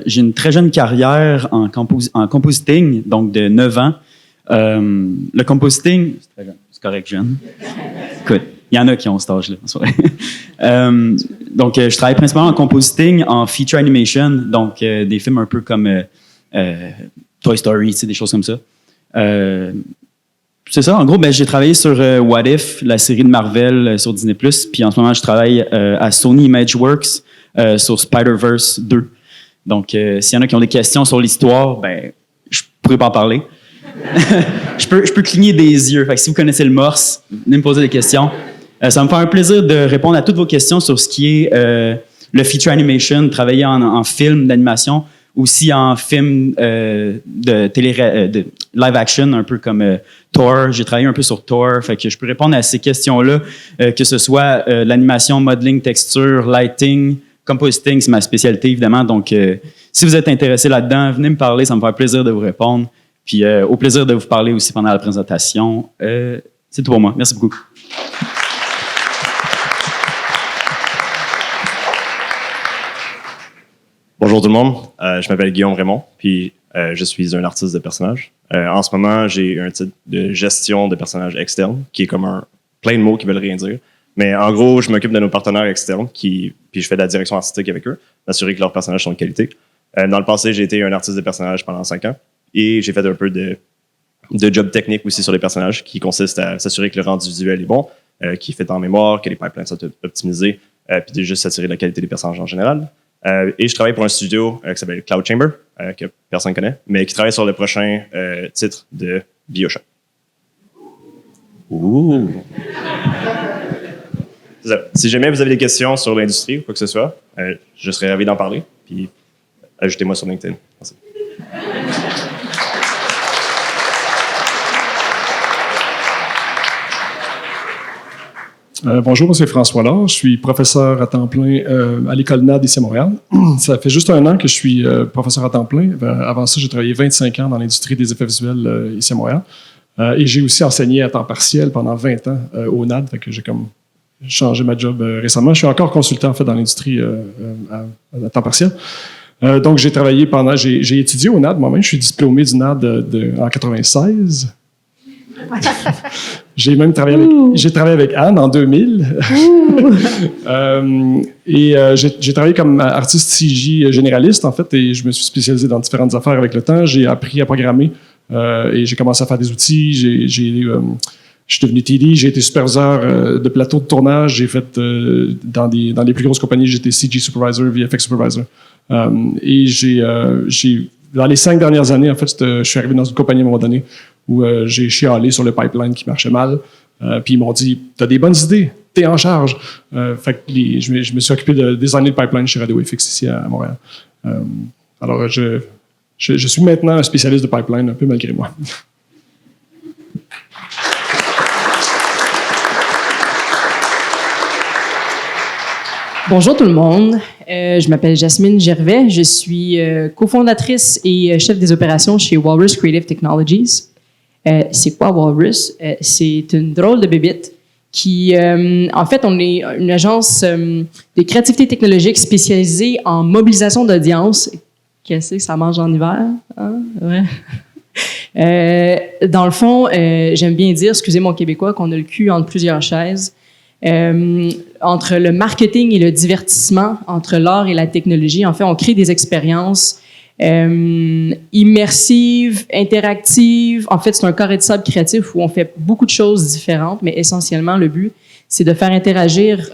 J'ai une très jeune carrière en compositing, donc de 9 ans. Le compositing, c'est très jeune, c'est correct, jeune. Écoute, il y en a qui ont cet âge-là. Donc, je travaille principalement en compositing, en feature animation, donc des films un peu comme Toy Story, des choses comme ça. C'est ça, en gros, j'ai travaillé sur What If, la série de Marvel sur Disney+, puis en ce moment, je travaille à Sony Imageworks sur Spider-Verse 2. Donc, s'il y en a qui ont des questions sur l'histoire, je pourrais pas en parler. je peux cligner des yeux. Fait que si vous connaissez le morse, venez me poser des questions. Ça va me faire un plaisir de répondre à toutes vos questions sur ce qui est le feature animation, travailler en film d'animation, aussi en film de live action, un peu comme Thor. J'ai travaillé un peu sur Thor, fait que je peux répondre à ces questions-là, que ce soit l'animation, modeling, texture, lighting, compositing, c'est ma spécialité évidemment. Donc, si vous êtes intéressé là-dedans, venez me parler, ça me fait plaisir de vous répondre. Puis au plaisir de vous parler aussi pendant la présentation. C'est tout pour moi. Merci beaucoup. Bonjour tout le monde, je m'appelle Guillaume Raymond, puis je suis un artiste de personnages. En ce moment, j'ai un titre de gestion de personnages externes, qui est comme plein de mots qui veulent rien dire. Mais en gros, je m'occupe de nos partenaires externes, puis je fais de la direction artistique avec eux, m'assurer que leurs personnages sont de qualité. Dans le passé, j'ai été un artiste de personnages pendant 5 ans, et j'ai fait un peu de job technique aussi sur les personnages, qui consiste à s'assurer que le rendu visuel est bon, qui est fait en mémoire, que les pipelines sont optimisés, puis de juste s'assurer de la qualité des personnages en général. Et je travaille pour un studio qui s'appelle Cloud Chamber, que personne connaît, mais qui travaille sur le prochain titre de BioShock. Ouh! C'est ça. Si jamais vous avez des questions sur l'industrie ou quoi que ce soit, je serais ravi d'en parler. Puis ajoutez-moi sur LinkedIn. Merci. Bonjour, c'est François Laure. Je suis professeur à temps plein à l'École NAD ici à Montréal. Ça fait juste 1 an que je suis professeur à temps plein. Avant ça, j'ai travaillé 25 ans dans l'industrie des effets visuels ici à Montréal. Et j'ai aussi enseigné à temps partiel pendant 20 ans au NAD. Fait que j'ai comme changé ma job récemment. Je suis encore consultant en fait dans l'industrie à temps partiel. Donc j'ai travaillé j'ai étudié au NAD moi-même. Je suis diplômé du NAD en 96. J'ai même travaillé avec Anne en 2000. J'ai travaillé comme artiste CG généraliste, en fait, et je me suis spécialisé dans différentes affaires avec le temps. J'ai appris à programmer et j'ai commencé à faire des outils. Je suis devenu TD, j'ai été superviseur de plateau de tournage. J'ai fait dans les plus grosses compagnies, j'étais CG supervisor, VFX supervisor. Et dans les 5 dernières années, en fait, je suis arrivé dans une compagnie à un moment donné où j'ai chialé sur le pipeline qui marchait mal. Puis ils m'ont dit « T'as des bonnes idées, t'es en charge. » Fait que je me suis occupé de designer le pipeline chez Radio FX ici à Montréal. Alors, je suis maintenant un spécialiste de pipeline, un peu malgré moi. Bonjour tout le monde. Je m'appelle Jasmine Gervais. Je suis cofondatrice et chef des opérations chez Walrus Creative Technologies. C'est quoi Walrus? C'est une drôle de bébite qui, en fait, on est une agence de créativité technologique spécialisée en mobilisation d'audience. Qu'est-ce que ça mange en hiver? Hein? Ouais. Dans le fond, j'aime bien dire, excusez mon québécois, qu'on a le cul entre plusieurs chaises. Entre le marketing et le divertissement, entre l'art et la technologie. En fait, on crée des expériences immersives, interactives. En fait, c'est un carré de sable créatif où on fait beaucoup de choses différentes, mais essentiellement, le but, c'est de faire interagir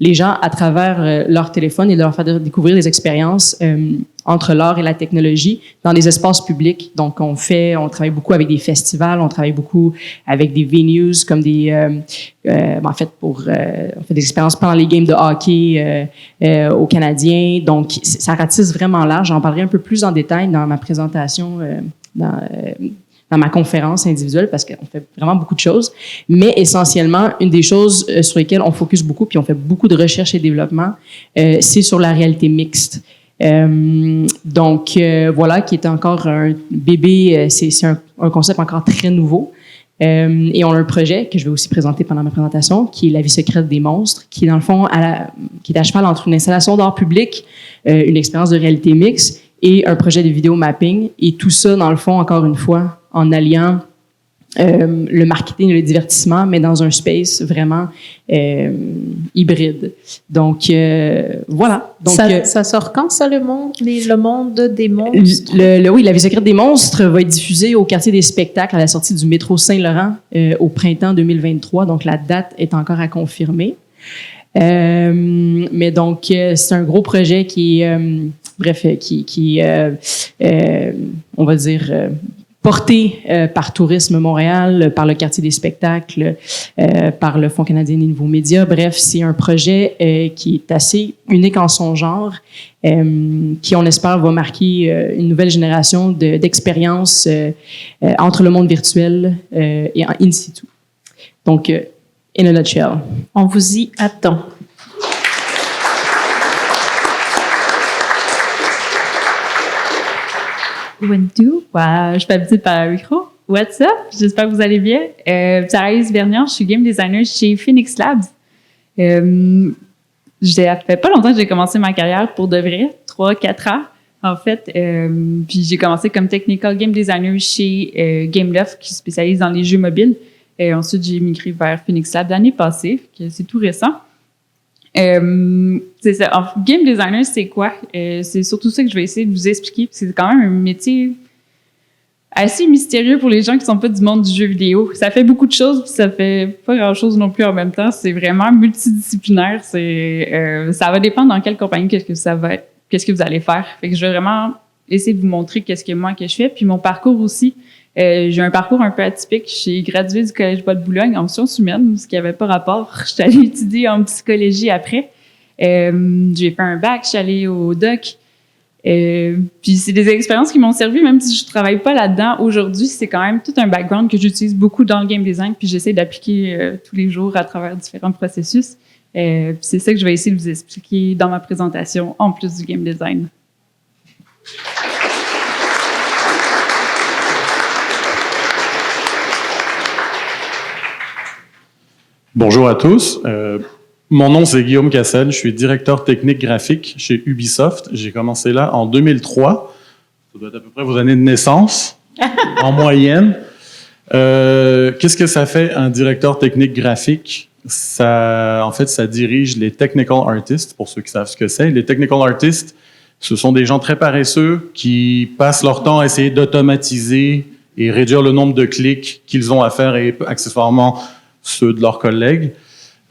les gens à travers leur téléphone et de leur faire découvrir des expériences entre l'art et la technologie dans des espaces publics. Donc, on travaille beaucoup avec des festivals, on travaille beaucoup avec des venues comme en fait, on fait des expériences pendant les games de hockey aux Canadiens. Donc, ça ratisse vraiment large. J'en parlerai un peu plus en détail dans ma présentation, dans ma conférence individuelle parce qu'on fait vraiment beaucoup de choses. Mais essentiellement, une des choses sur lesquelles on focus beaucoup puis on fait beaucoup de recherche et développement, c'est sur la réalité mixte. Donc, voilà, qui est encore un bébé, c'est un concept encore très nouveau. Et on a un projet que je vais aussi présenter pendant ma présentation, qui est La vie secrète des monstres, qui est dans le fond, qui est à cheval entre une installation d'art public, une expérience de réalité mixte et un projet de vidéo mapping. Et tout ça, dans le fond, encore une fois, en alliant le marketing et le divertissement, mais dans un space vraiment hybride. Donc, voilà. Donc, ça sort quand, ça, le monde des monstres? Oui, La vie secrète des monstres va être diffusée au quartier des spectacles à la sortie du métro Saint-Laurent au printemps 2023. Donc, la date est encore à confirmer. Mais donc, c'est un gros projet qui est, on va dire, porté par Tourisme Montréal, par le quartier des spectacles, par le Fonds canadien des nouveaux médias. Bref, c'est un projet qui est assez unique en son genre, qui, on espère, va marquer une nouvelle génération d'expériences entre le monde virtuel et en in situ. Donc, in a nutshell. On vous y attend. Wendu, je suis habituée par le micro. What's up? J'espère que vous allez bien. Sarah-Lise Bernier, je suis game designer chez Phoenix Labs. Ça fait pas longtemps que j'ai commencé ma carrière pour de vrai, 3-4 ans. En fait, puis j'ai commencé comme technical game designer chez Gameloft, qui se spécialise dans les jeux mobiles. Et ensuite, j'ai migré vers Phoenix Lab l'année passée, que c'est tout récent. C'est ça. Game designer, c'est quoi? C'est surtout ça que je vais essayer de vous expliquer, parce que c'est quand même un métier assez mystérieux pour les gens qui sont pas du monde du jeu vidéo. Ça fait beaucoup de choses, puis ça fait pas grand-chose non plus en même temps. C'est vraiment multidisciplinaire. Ça va dépendre dans quelle compagnie qu'est-ce que vous allez faire. Fait que je vais vraiment essayer de vous montrer qu'est-ce que je fais, puis mon parcours aussi. J'ai un parcours un peu atypique. J'ai gradué du Collège Bois-de-Boulogne en sciences humaines, ce qui n'avait pas rapport. Je suis allée étudier en psychologie après. J'ai fait un bac, je suis allée au doc. Puis c'est des expériences qui m'ont servi, même si je travaille pas là-dedans aujourd'hui. C'est quand même tout un background que j'utilise beaucoup dans le game design, puis j'essaie d'appliquer tous les jours à travers différents processus. C'est ça que je vais essayer de vous expliquer dans ma présentation, en plus du game design. Bonjour à tous. Mon nom, c'est Guillaume Cassel. Je suis directeur technique graphique chez Ubisoft. J'ai commencé là en 2003. Ça doit être à peu près vos années de naissance, en moyenne. Qu'est-ce que ça fait, un directeur technique graphique? En fait, ça dirige les technical artists, pour ceux qui savent ce que c'est. Les technical artists, ce sont des gens très paresseux qui passent leur temps à essayer d'automatiser et réduire le nombre de clics qu'ils ont à faire et accessoirement ceux de leurs collègues.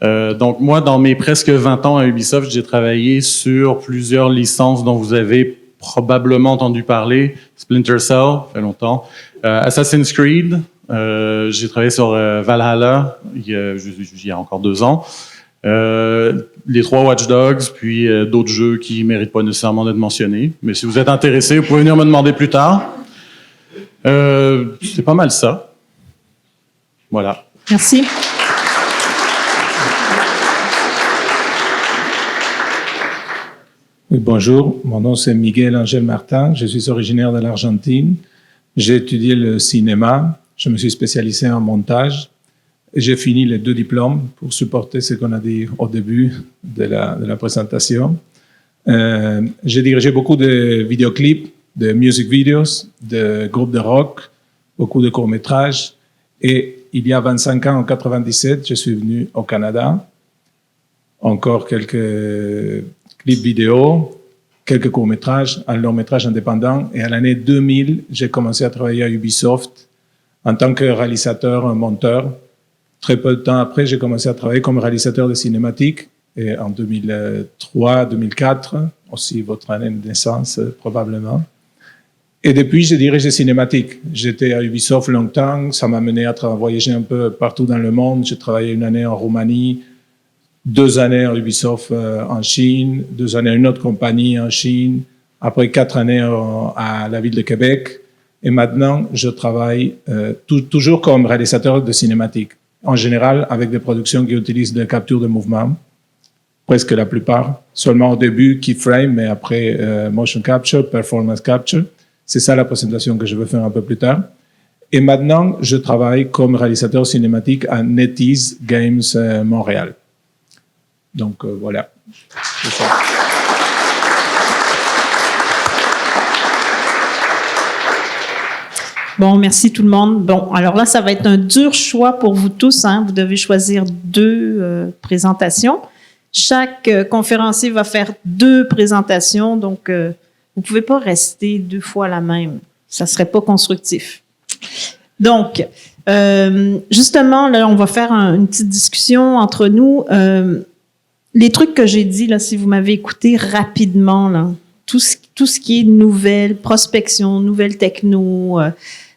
Donc moi, dans mes presque 20 ans à Ubisoft, j'ai travaillé sur plusieurs licences dont vous avez probablement entendu parler. Splinter Cell, ça fait longtemps. Assassin's Creed, j'ai travaillé sur Valhalla il y a encore 2 ans. Les 3 Watch Dogs, puis d'autres jeux qui méritent pas nécessairement d'être mentionnés. Mais si vous êtes intéressé, vous pouvez venir me demander plus tard. C'est pas mal ça. Voilà. Merci. Oui, bonjour, mon nom c'est Miguel Angel Martin, je suis originaire de l'Argentine. J'ai étudié le cinéma, je me suis spécialisé en montage et j'ai fini les 2 diplômes pour supporter ce qu'on a dit au début de la présentation. J'ai dirigé beaucoup de vidéoclips, de music videos, de groupes de rock, beaucoup de courts-métrages et il y a 25 ans, en 97, je suis venu au Canada. Encore quelques clips vidéo, quelques courts-métrages, un long-métrage indépendant. Et à l'année 2000, j'ai commencé à travailler à Ubisoft en tant que réalisateur, monteur. Très peu de temps après, j'ai commencé à travailler comme réalisateur de cinématiques. Et en 2003, 2004, aussi votre année de naissance probablement. Et depuis, j'ai dirigé cinématiques. J'étais à Ubisoft longtemps, ça m'a mené à voyager un peu partout dans le monde. J'ai travaillé 1 année en Roumanie, 2 années à Ubisoft en Chine, 2 années à une autre compagnie en Chine, après 4 années à la ville de Québec. Et maintenant, je travaille toujours comme réalisateur de cinématiques. En général, avec des productions qui utilisent des captures de mouvement, presque la plupart. Seulement au début, keyframe, mais après motion capture, performance capture. C'est ça la présentation que je veux faire un peu plus tard. Et maintenant, je travaille comme réalisateur cinématique à NetEase Games Montréal. Donc voilà. C'est ça. Bon, merci tout le monde. Bon, alors là, ça va être un dur choix pour vous tous. Hein. Vous devez choisir 2 présentations. Chaque conférencier va faire 2 présentations, donc vous pouvez pas rester 2 fois la même. Ça serait pas constructif. Donc, justement, là, on va faire une petite discussion entre nous. Les trucs que j'ai dit, là, si vous m'avez écouté rapidement, là, tout ce qui est nouvelle prospection, nouvelle techno,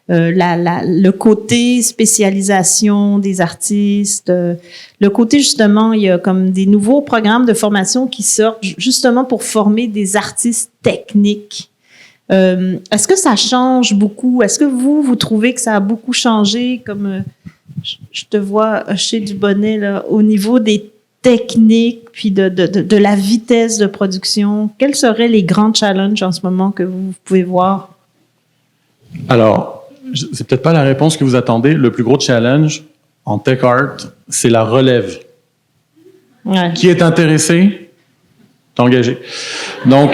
le côté spécialisation des artistes, le côté justement, il y a comme des nouveaux programmes de formation qui sortent justement pour former des artistes techniques. Est-ce que ça change beaucoup? Est-ce que vous trouvez que ça a beaucoup changé? Comme je te vois hocher du bonnet là, au niveau des techniques puis de la vitesse de production. Quels seraient les grands challenges en ce moment que vous pouvez voir? Alors, c'est peut-être pas la réponse que vous attendez. Le plus gros challenge en tech art, c'est la relève. Ouais. Qui est intéressé? T'es engagé. Donc,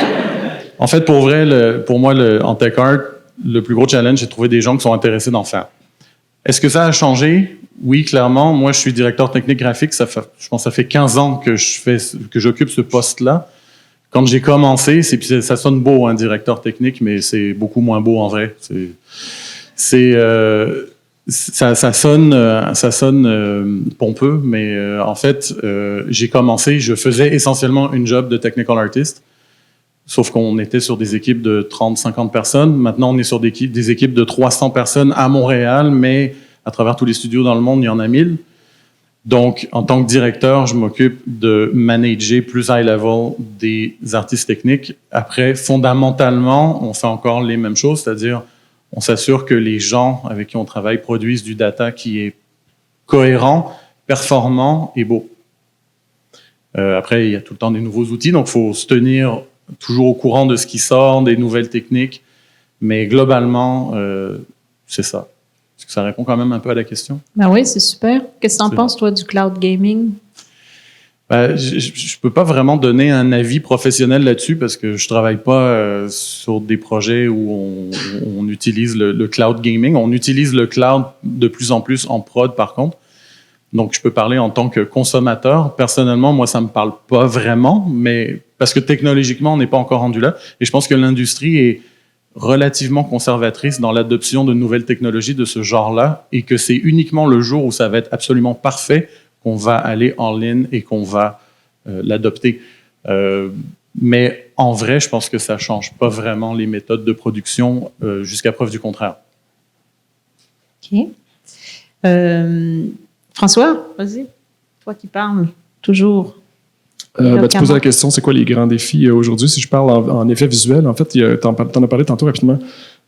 en fait, pour vrai, pour moi, en tech art, le plus gros challenge, c'est de trouver des gens qui sont intéressés d'en faire. Est-ce que ça a changé? Oui, clairement. Moi, je suis directeur technique graphique. Je pense que ça fait 15 ans que j'occupe ce poste-là. Quand j'ai commencé, ça sonne beau, un directeur technique, mais c'est beaucoup moins beau en vrai. Ça sonne pompeux, mais en fait, j'ai commencé, je faisais essentiellement une job de technical artist, sauf qu'on était sur des équipes de 30-50 personnes. Maintenant, on est sur des équipes de 300 personnes à Montréal, mais à travers tous les studios dans le monde, il y en a 1000. Donc, en tant que directeur, je m'occupe de manager plus high level des artistes techniques. Après, fondamentalement, on fait encore les mêmes choses, c'est-à-dire on s'assure que les gens avec qui on travaille produisent du data qui est cohérent, performant et beau. Après, il y a tout le temps des nouveaux outils, donc il faut se tenir toujours au courant de ce qui sort, des nouvelles techniques. Mais globalement, c'est ça. Est-ce que ça répond quand même un peu à la question? Ben oui, c'est super. Qu'est-ce que tu en penses, toi, du cloud gaming? Ben, je peux pas vraiment donner un avis professionnel là-dessus parce que je travaille pas sur des projets où on utilise le cloud gaming. On utilise le cloud de plus en plus en prod, par contre. Donc, je peux parler en tant que consommateur. Personnellement, moi, ça me parle pas vraiment, mais parce que technologiquement, on n'est pas encore rendu là. Et je pense que l'industrie est relativement conservatrice dans l'adoption de nouvelles technologies de ce genre-là et que c'est uniquement le jour où ça va être absolument parfait qu'on va aller en ligne et qu'on va l'adopter. Mais en vrai, je pense que ça change pas vraiment les méthodes de production jusqu'à preuve du contraire. OK. François, vas-y. Toi qui parles toujours. Tu poses la question, c'est quoi les grands défis aujourd'hui? Si je parle en effet visuel, en fait, tu en as parlé tantôt rapidement,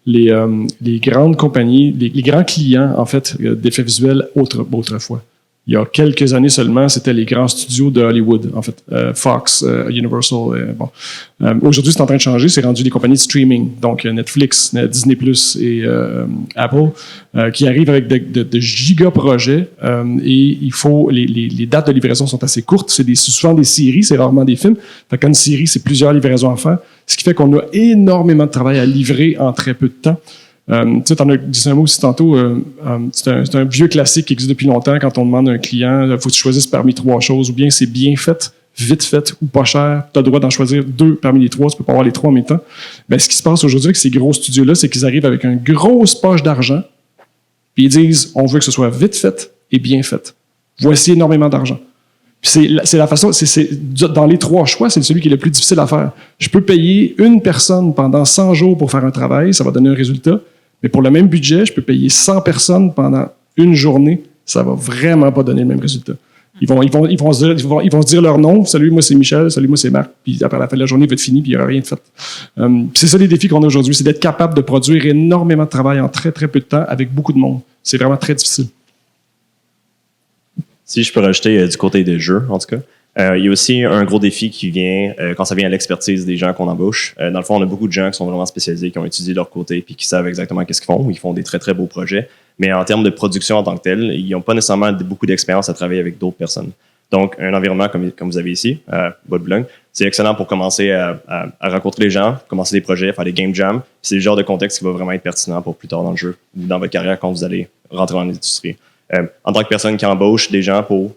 les grandes compagnies, les grands clients, en fait, d'effets visuels autrefois. Il y a quelques années seulement, c'était les grands studios de Hollywood, en fait, Fox, Universal. Aujourd'hui, c'est en train de changer, c'est rendu des compagnies de streaming, donc Netflix, Disney+, et Apple, qui arrivent avec de giga-projets, et il faut les dates de livraison sont assez courtes, c'est souvent des séries, c'est rarement des films. Fait qu'une série, c'est plusieurs livraisons à faire, ce qui fait qu'on a énormément de travail à livrer en très peu de temps. Tu sais, t'en as dit un mot aussi tantôt, c'est un vieux classique qui existe depuis longtemps quand on demande à un client, faut que tu choisisses parmi 3 choses, ou bien c'est bien fait, vite fait ou pas cher, tu as le droit d'en choisir 2 parmi les 3, tu peux pas avoir les 3 en même temps. Ben, ce qui se passe aujourd'hui avec ces gros studios-là, c'est qu'ils arrivent avec une grosse poche d'argent, puis ils disent, on veut que ce soit vite fait et bien fait. Voici énormément d'argent. Puis c'est la façon, dans les 3 choix, c'est celui qui est le plus difficile à faire. Je peux payer une personne pendant 100 jours pour faire un travail, ça va donner un résultat. Mais pour le même budget, je peux payer 100 personnes pendant une journée, ça va vraiment pas donner le même résultat. Ils vont se dire leur nom, salut, moi c'est Michel, salut, moi c'est Marc, puis après la fin de la journée, il va être fini, puis il n'y aura rien de fait. C'est ça les défis qu'on a aujourd'hui, c'est d'être capable de produire énormément de travail en très très peu de temps avec beaucoup de monde. C'est vraiment très difficile. Si je peux rajouter du côté des jeux, en tout cas. Il y a aussi un gros défi qui vient quand ça vient à l'expertise des gens qu'on embauche. Dans le fond, on a beaucoup de gens qui sont vraiment spécialisés, qui ont étudié de leur côté puis qui savent exactement qu'est-ce qu'ils font. Ils font des très, très beaux projets. Mais en termes de production en tant que tel, ils n'ont pas nécessairement beaucoup d'expérience à travailler avec d'autres personnes. Donc, un environnement comme vous avez ici, Bois de Boulogne, c'est excellent pour commencer à rencontrer les gens, commencer des projets, faire des game jams. C'est le genre de contexte qui va vraiment être pertinent pour plus tard dans le jeu ou dans votre carrière quand vous allez rentrer dans l'industrie. En tant que personne qui embauche des gens pour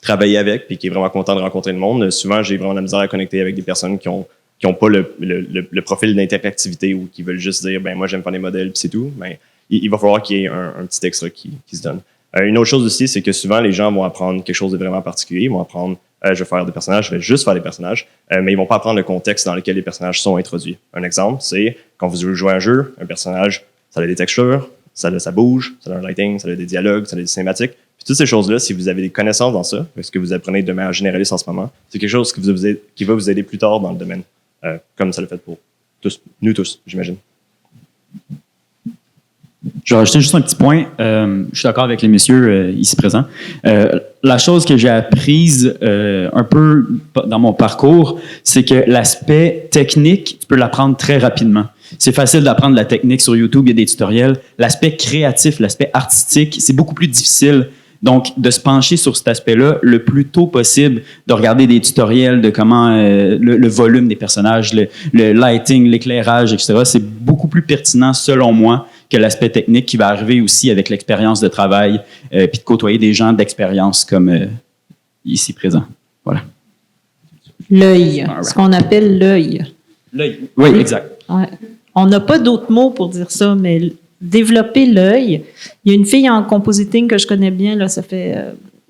travailler avec puis qui est vraiment content de rencontrer le monde. Souvent, j'ai vraiment la misère à connecter avec des personnes qui ont pas le profil d'interactivité ou qui veulent juste dire, ben moi, j'aime faire des modèles puis c'est tout. Ben, il va falloir qu'il y ait un petit extra qui se donne. Une autre chose aussi, c'est que souvent, les gens vont apprendre quelque chose de vraiment particulier. Ils vont apprendre, je vais faire des personnages, je vais juste faire des personnages, mais ils vont pas apprendre le contexte dans lequel les personnages sont introduits. Un exemple, c'est quand vous jouez à un jeu, un personnage, ça a des textures, ça bouge, ça a un lighting, ça a des dialogues, ça a des cinématiques. Puis toutes ces choses-là, si vous avez des connaissances dans ça, ce que vous apprenez de manière généraliste en ce moment, c'est quelque chose qui va vous aider plus tard dans le domaine, comme ça l'a fait pour nous tous, j'imagine. Je vais rajouter juste un petit point. Je suis d'accord avec les messieurs ici présents. La chose que j'ai apprise un peu dans mon parcours, c'est que l'aspect technique, tu peux l'apprendre très rapidement. C'est facile d'apprendre la technique sur YouTube, il y a des tutoriels. L'aspect créatif, l'aspect artistique, c'est beaucoup plus difficile. Donc, de se pencher sur cet aspect-là le plus tôt possible, de regarder des tutoriels de comment le volume des personnages, le lighting, l'éclairage, etc., c'est beaucoup plus pertinent, selon moi, que l'aspect technique qui va arriver aussi avec l'expérience de travail, puis de côtoyer des gens d'expérience comme ici présent. Voilà. L'œil, ce qu'on appelle l'œil. L'œil, oui, exact. Ouais. On n'a pas d'autres mots pour dire ça, mais développer l'œil. Il y a une fille en compositing que je connais bien, là, ça fait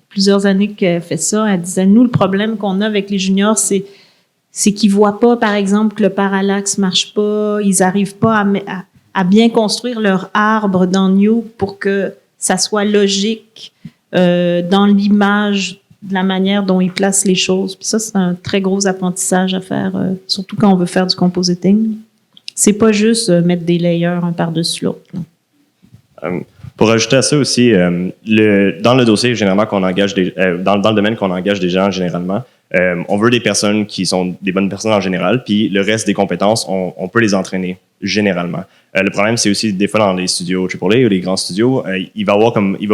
plusieurs années qu'elle fait ça. Elle disait, nous, le problème qu'on a avec les juniors, c'est qu'ils voient pas, par exemple, que le parallaxe marche pas, ils arrivent pas à bien construire leur arbre dans New pour que ça soit logique dans l'image de la manière dont ils placent les choses. Puis ça, c'est un très gros apprentissage à faire, surtout quand on veut faire du compositing. C'est pas juste mettre des layers un par-dessus l'autre. Pour ajouter à ça aussi, dans le dossier généralement qu'on engage dans le domaine qu'on engage des gens généralement, on veut des personnes qui sont des bonnes personnes en général, puis le reste des compétences, on peut les entraîner généralement. Le problème, c'est aussi des fois dans les studios AAA ou les grands studios, il va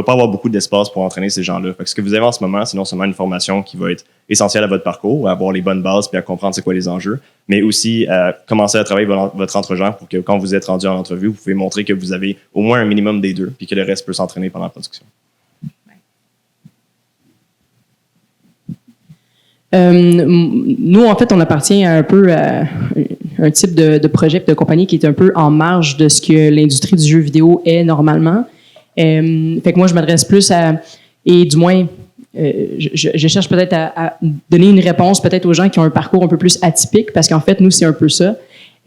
pas avoir beaucoup d'espace pour entraîner ces gens-là. Fait que ce que vous avez en ce moment, c'est non seulement une formation qui va être essentielle à votre parcours, à avoir les bonnes bases puis à comprendre c'est quoi les enjeux, mais aussi à commencer à travailler votre entre-genre pour que quand vous êtes rendu en entrevue, vous pouvez montrer que vous avez au moins un minimum des deux puis que le reste peut s'entraîner pendant la production. Nous, en fait, on appartient un peu à un type de projet de compagnie qui est un peu en marge de ce que l'industrie du jeu vidéo est normalement. Fait que moi, je m'adresse plus et du moins, je cherche peut-être à donner une réponse peut-être aux gens qui ont un parcours un peu plus atypique, parce qu'en fait, nous, c'est un peu ça.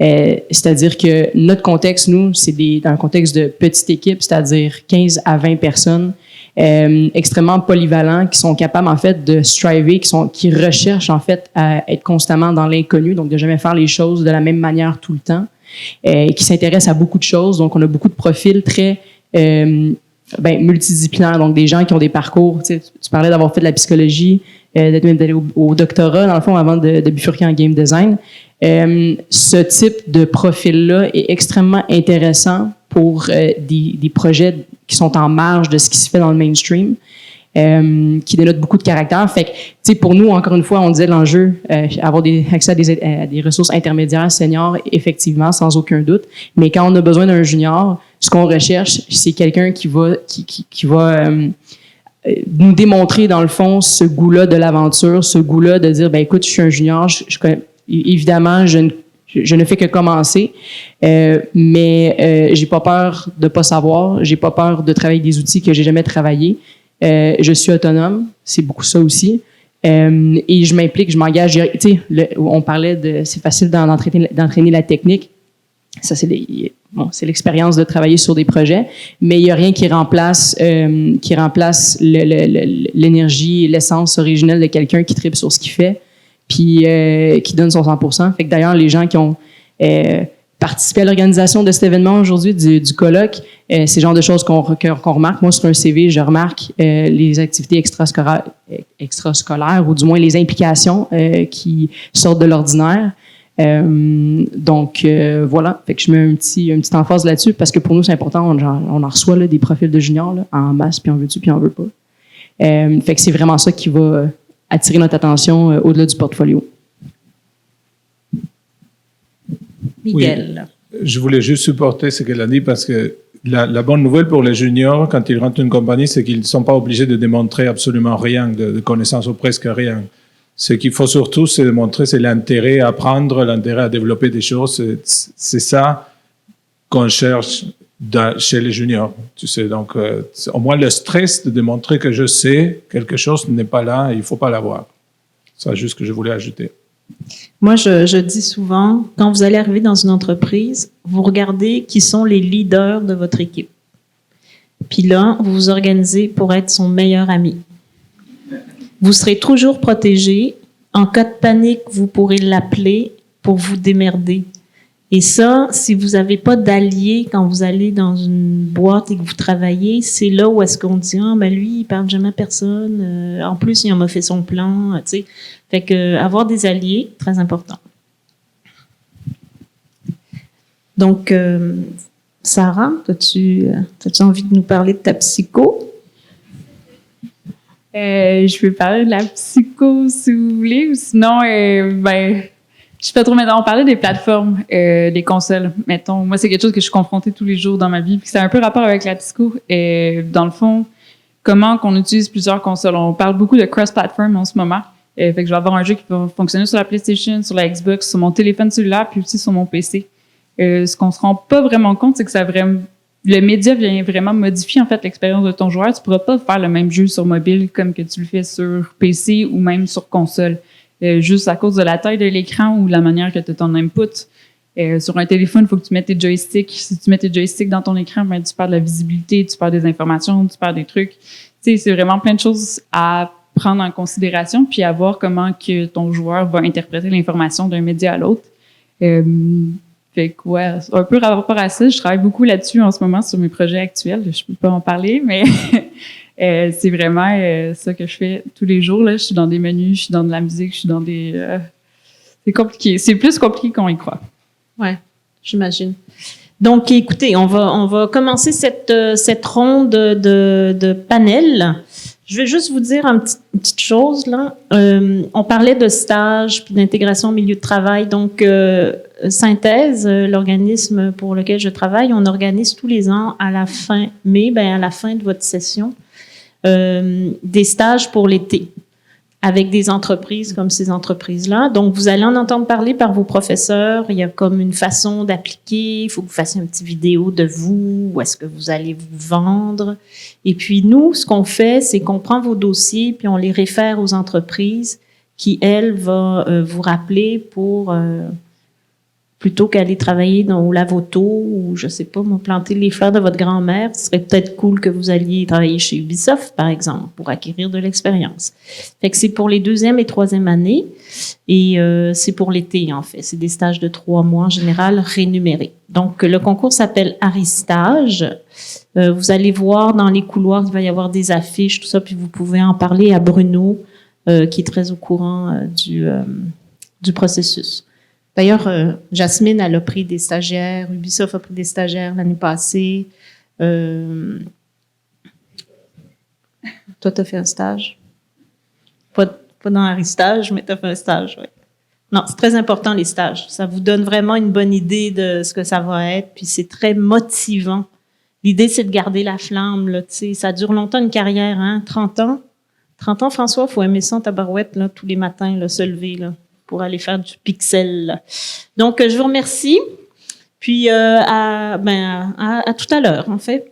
C'est-à-dire que notre contexte, nous, c'est dans un contexte de petite équipe, c'est-à-dire 15 à 20 personnes, extrêmement polyvalents, qui sont capables, en fait, de striver, qui recherchent, en fait, à être constamment dans l'inconnu, donc de jamais faire les choses de la même manière tout le temps, et qui s'intéressent à beaucoup de choses. Donc, on a beaucoup de profils très multidisciplinaires, donc des gens qui ont des parcours. Tu parlais d'avoir fait de la psychologie, d'être même d'aller au doctorat, dans le fond, avant de bifurquer en game design. Ce type de profil-là est extrêmement intéressant pour des projets qui sont en marge de ce qui se fait dans le mainstream, qui dénotent beaucoup de caractère. Fait que, tu sais, pour nous, encore une fois, on disait l'enjeu, avoir accès à des ressources intermédiaires seniors, effectivement, sans aucun doute. Mais quand on a besoin d'un junior, ce qu'on recherche, c'est quelqu'un qui va nous démontrer, dans le fond, ce goût-là de l'aventure, ce goût-là de dire, ben écoute, je suis un junior, évidemment, je ne fais que commencer, mais j'ai pas peur de pas savoir, j'ai pas peur de travailler avec des outils que j'ai jamais travaillé. Je suis autonome, c'est beaucoup ça aussi. Et je m'implique, je m'engage. Tu sais, on parlait c'est facile d'entraîner la technique. Ça, c'est l'expérience de travailler sur des projets, mais il y a rien qui remplace l'énergie et l'essence originelle de quelqu'un qui tripe sur ce qu'il fait, puis qui donne son 100%. Fait que d'ailleurs, les gens qui ont participé à l'organisation de cet événement aujourd'hui, du colloque, c'est le genre de choses qu'on remarque. Moi, sur un CV, je remarque les activités extrascolaires ou du moins les implications qui sortent de l'ordinaire. Donc, voilà. Fait que je mets une petite emphase là-dessus parce que pour nous, c'est important. On en reçoit là, des profils de juniors là, en masse, puis on veut-tu, puis on veut pas. Fait que c'est vraiment ça qui va attirer notre attention au-delà du portfolio. Miguel. Oui, je voulais juste supporter ce qu'elle a dit parce que la bonne nouvelle pour les juniors, quand ils rentrent dans une compagnie, c'est qu'ils ne sont pas obligés de démontrer absolument rien, de connaissances ou presque rien. Ce qu'il faut surtout, c'est démontrer, c'est l'intérêt à apprendre, l'intérêt à développer des choses. C'est ça qu'on cherche chez les juniors. Tu sais, donc, au moins le stress de démontrer que je sais quelque chose n'est pas là, il ne faut pas l'avoir. C'est juste ce que je voulais ajouter. Moi, je dis souvent, quand vous allez arriver dans une entreprise, vous regardez qui sont les leaders de votre équipe. Puis là, vous vous organisez pour être son meilleur ami. Vous serez toujours protégé. En cas de panique, vous pourrez l'appeler pour vous démerder. Et ça, si vous n'avez pas d'alliés quand vous allez dans une boîte et que vous travaillez, c'est là où est-ce qu'on dit « Ah, ben lui, il parle jamais à personne. En plus, il en m'a fait son plan. » Tu sais. Fait que avoir des alliés, très important. Donc, Sarah, as-tu envie de nous parler de ta psycho? Je peux parler de la psycho, si vous voulez, ou sinon, je sais pas trop. Maintenant, on parlait des plateformes, des consoles. Mettons, moi, c'est quelque chose que je suis confrontée tous les jours dans ma vie. Puis c'est un peu rapport avec la psycho. Dans le fond, comment qu'on utilise plusieurs consoles. On parle beaucoup de cross-platform en ce moment. Fait que je vais avoir un jeu qui va fonctionner sur la PlayStation, sur la Xbox, sur mon téléphone cellulaire, puis aussi sur mon PC. Ce qu'on se rend pas vraiment compte, c'est que le média vient vraiment modifier en fait l'expérience de ton joueur. Tu pourras pas faire le même jeu sur mobile comme que tu le fais sur PC ou même sur console, juste à cause de la taille de l'écran ou la manière que tu as ton input. Sur un téléphone, il faut que tu mettes tes joysticks. Si tu mets tes joysticks dans ton écran, ben, tu perds de la visibilité, tu perds des informations, tu perds des trucs. Tu sais, c'est vraiment plein de choses à prendre en considération puis à voir comment que ton joueur va interpréter l'information d'un média à l'autre. Fait que, ouais, un peu par rapport à ça, je travaille beaucoup là-dessus en ce moment sur mes projets actuels. Je peux pas en parler, mais c'est vraiment ça que je fais tous les jours. Là. Je suis dans des menus, je suis dans de la musique, je suis dans des... c'est compliqué. C'est plus compliqué qu'on y croit. Ouais, j'imagine. Donc, écoutez, on va commencer cette ronde de panel. Je vais juste vous dire une petite chose, là. On parlait de stage puis d'intégration au milieu de travail. Donc, Synthèse, l'organisme pour lequel je travaille, on organise tous les ans à la fin mai, à la fin de votre session, des stages pour l'été avec des entreprises comme ces entreprises-là. Donc, vous allez en entendre parler par vos professeurs. Il y a comme une façon d'appliquer. Il faut que vous fassiez une petite vidéo de vous. Où est-ce que vous allez vous vendre? Et puis, nous, ce qu'on fait, c'est qu'on prend vos dossiers puis on les réfère aux entreprises qui, elles, vont vous rappeler pour... plutôt qu'aller travailler au Lavoto ou, je sais pas, planter les fleurs de votre grand-mère, ce serait peut-être cool que vous alliez travailler chez Ubisoft, par exemple, pour acquérir de l'expérience. Fait que c'est pour les 2e et 3e années et c'est pour l'été, en fait. C'est des stages de 3 mois, en général, rémunérés. Donc, le concours s'appelle Aristage. Vous allez voir dans les couloirs, il va y avoir des affiches, tout ça, puis vous pouvez en parler à Bruno, qui est très au courant du processus. D'ailleurs, Jasmine, elle a pris des stagiaires. Ubisoft a pris des stagiaires l'année passée. Toi, tu as fait un stage? Pas dans Aristage, mais tu as fait un stage, oui. Non, c'est très important, les stages. Ça vous donne vraiment une bonne idée de ce que ça va être, puis c'est très motivant. L'idée, c'est de garder la flamme, là, tu sais. Ça dure longtemps, une carrière, hein? 30 ans. 30 ans, François, il faut aimer ça en tabarouette, là, tous les matins, là, se lever, là, pour aller faire du pixel. Donc, je vous remercie. Puis, à tout à l'heure, en fait.